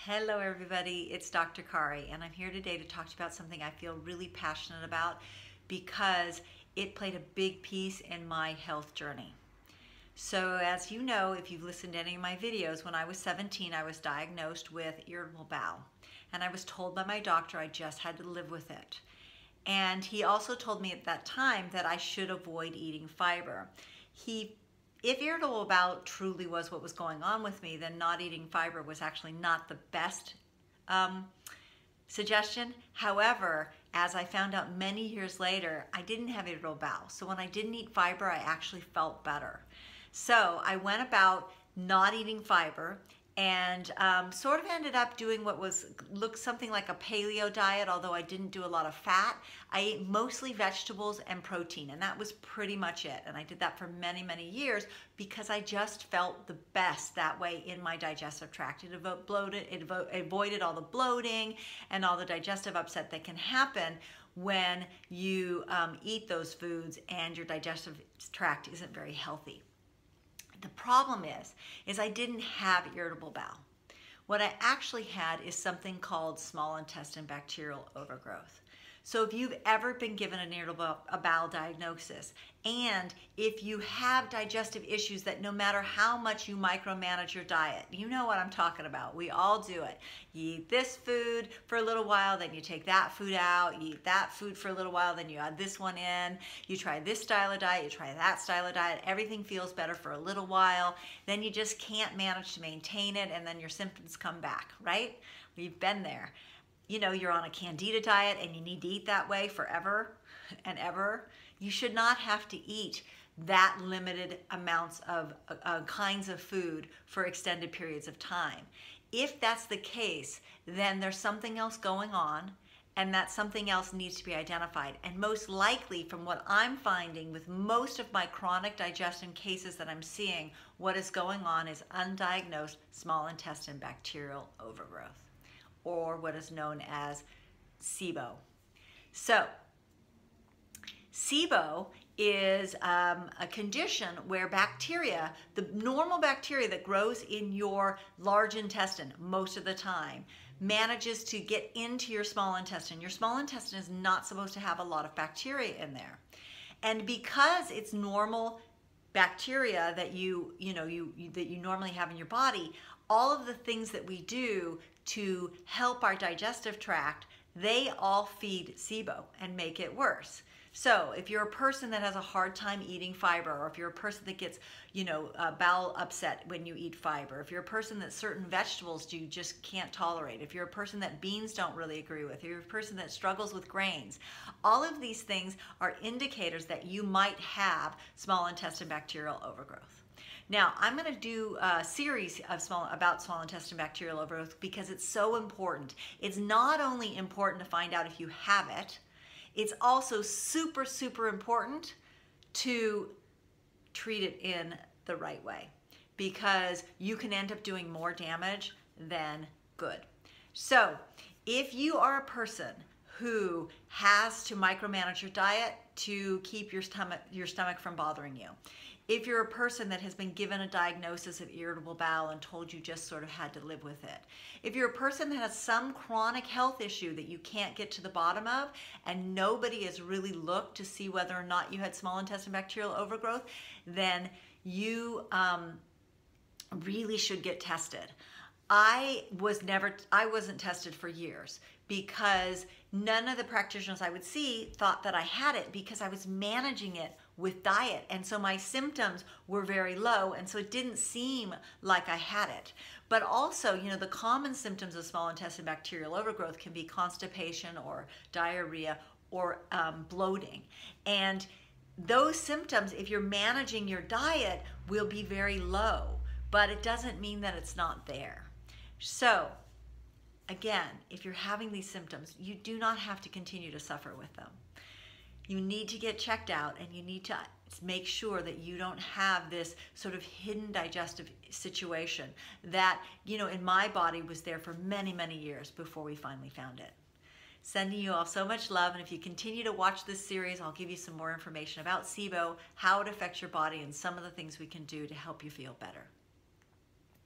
Hello everybody, it's Dr. Cari and I'm here today to talk to you about something I feel really passionate about because it played a big piece in my health journey. So as you know, if you've listened to any of my videos, when I was 17 I was diagnosed with irritable bowel and I was told by my doctor I just had to live with it. And he also told me at that time that I should avoid eating fiber. If irritable bowel truly was what was going on with me, then not eating fiber was actually not the best suggestion. However, as I found out many years later, I didn't have irritable bowel. So when I didn't eat fiber, I actually felt better. So I went about not eating fiber and sort of ended up doing what looked something like a paleo diet, although I didn't do a lot of fat. I ate mostly vegetables and protein, and that was pretty much it. And I did that for many, many years because I just felt the best that way in my digestive tract. It avoided all the bloating and all the digestive upset that can happen when you eat those foods and your digestive tract isn't very healthy. The problem is I didn't have irritable bowel. What I actually had is something called small intestine bacterial overgrowth. So if you've ever been given an irritable bowel diagnosis, and if you have digestive issues that no matter how much you micromanage your diet, you know what I'm talking about. We all do it. You eat this food for a little while, then you take that food out. You eat that food for a little while, then you add this one in. You try this style of diet, you try that style of diet. Everything feels better for a little while. Then you just can't manage to maintain it, and then your symptoms come back, right? We've been there. You know, you're on a candida diet and you need to eat that way forever and ever. You should not have to eat that limited amounts of kinds of food for extended periods of time. If that's the case, then there's something else going on, and that something else needs to be identified. And most likely, from what I'm finding with most of my chronic digestion cases that I'm seeing, what is going on is undiagnosed small intestine bacterial overgrowth, or what is known as SIBO. So, SIBO is a condition where bacteria, the normal bacteria that grows in your large intestine most of the time, manages to get into your small intestine. Your small intestine is not supposed to have a lot of bacteria in there. And because it's normal bacteria that you normally have in your body, all of the things that we do to help our digestive tract, they all feed SIBO and make it worse. So if you're a person that has a hard time eating fiber, or if you're a person that gets, bowel upset when you eat fiber, if you're a person that certain vegetables you just can't tolerate, if you're a person that beans don't really agree with, if you're a person that struggles with grains, all of these things are indicators that you might have small intestine bacterial overgrowth. Now, I'm going to do a series about small intestine bacterial overgrowth because it's so important. It's not only important to find out if you have it, it's also super, super important to treat it in the right way, because you can end up doing more damage than good. So if you are a person who has to micromanage your diet to keep your stomach from bothering you, if you're a person that has been given a diagnosis of irritable bowel and told you just sort of had to live with it, if you're a person that has some chronic health issue that you can't get to the bottom of and nobody has really looked to see whether or not you had small intestine bacterial overgrowth, then you really should get tested. I wasn't tested for years because none of the practitioners I would see thought that I had it, because I was managing it with diet. And so my symptoms were very low, and so it didn't seem like I had it. But also, the common symptoms of small intestine bacterial overgrowth can be constipation or diarrhea or bloating. And those symptoms, if you're managing your diet, will be very low, but it doesn't mean that it's not there. So, again, if you're having these symptoms, you do not have to continue to suffer with them. You need to get checked out, and you need to make sure that you don't have this sort of hidden digestive situation that, in my body was there for many, many years before we finally found it. Sending you all so much love, and if you continue to watch this series, I'll give you some more information about SIBO, how it affects your body, and some of the things we can do to help you feel better.